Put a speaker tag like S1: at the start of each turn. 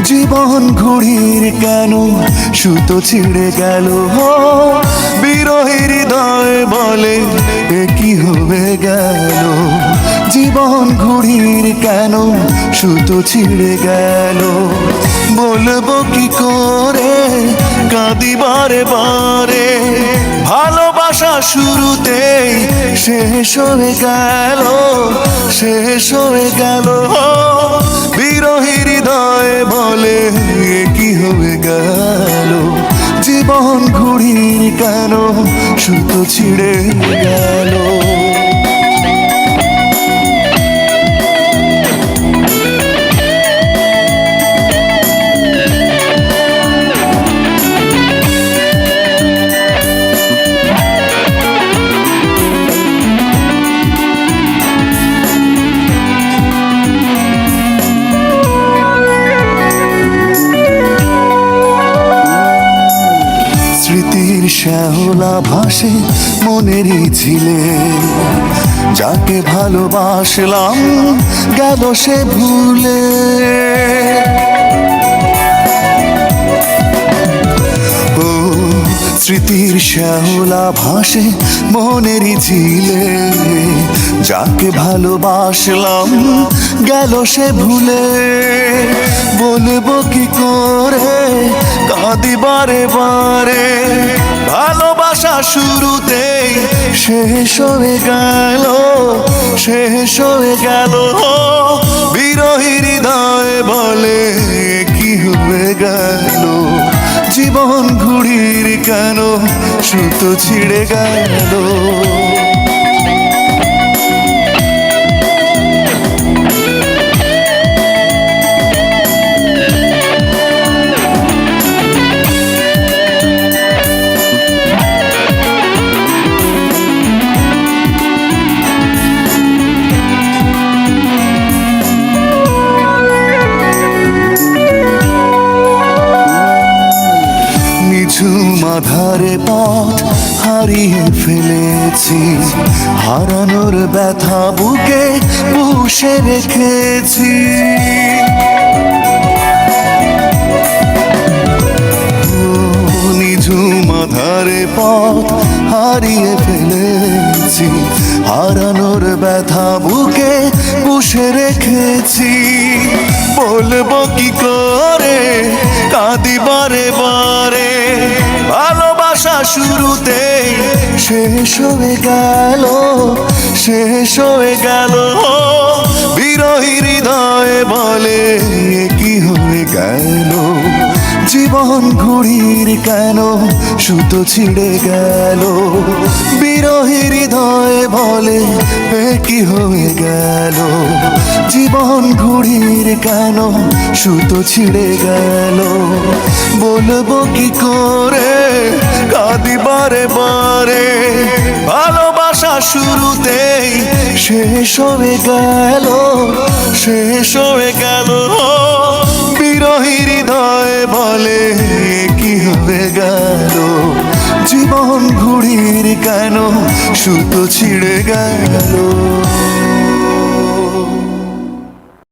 S1: জীবন ঘুড়ির কেন সুতো ছিঁড়ে গেল। বিরহী হৃদয় বলে এ কি হয়ে গেল। জীবন ঘুড়ির কেন সুতো ছিঁড়ে গেল। বলবো কি করে কাঁদি বারে বারে। ভালোবাসা শুরুতেই শেষ হয়ে গেল, শেষ হয়ে গেল। বিরহী হৃদয় বলে এ কি হয়ে গেল। জীবন ঘুড়ির কেন সুতো ছিঁড়ে গেল। স্মৃতির শ্যাওলা ভাসে মনেরই ঝিলে। যাকে ভালোবাসলাম গেল সে ভুলে। ও স্মৃতির শ্যাওলা ভাসে মনেরই ঝিলে। যাকে ভালোবাসলাম গেল সে ভুলে। বলবো কি করে কাঁদি বারে বারে। ভালোবাসা শুরুতেই শেষ হয়ে গেল, শেষ হয়ে গেল। বিরহী হৃদয় বলে কি হয়ে গেল। জীবন ঘুড়ির কেন সুতো ছিঁড়ে গেল। আধারে পথ হারিয়ে ফেলেছি। হারানোর ব্যথা বুকে পুষে রেখেছি। নিঝুম আধারে পথ হারিয়ে ফেলেছি। হারানোর ব্যথা বুকে পুষে রেখেছি। বলবো কি করে কাঁদি বারে বারে। ভালোবাসা শুরুতেই শেষ হয়ে গেল, শেষ হয়ে গেল। বিরহী হৃদয় বলে কি হয়ে গেল। জীবন ঘুড়ির কেন সুতো ছিঁড়ে গেল। বিরহী হৃদয় বলে কি হয়ে গেল। জীবন ঘুড়ির কেন সুতো ছিঁড়ে গেল। বলবো কি করে কাঁদি বারে বারে। ভালোবাসা শুরুতেই শেষ হয়ে গেল, শেষ হয়ে গেল। বিরহী হৃদয় বলে কি হয়ে গেল। জীবন ঘুড়ির কেন সুতো ছিঁড়ে গেল।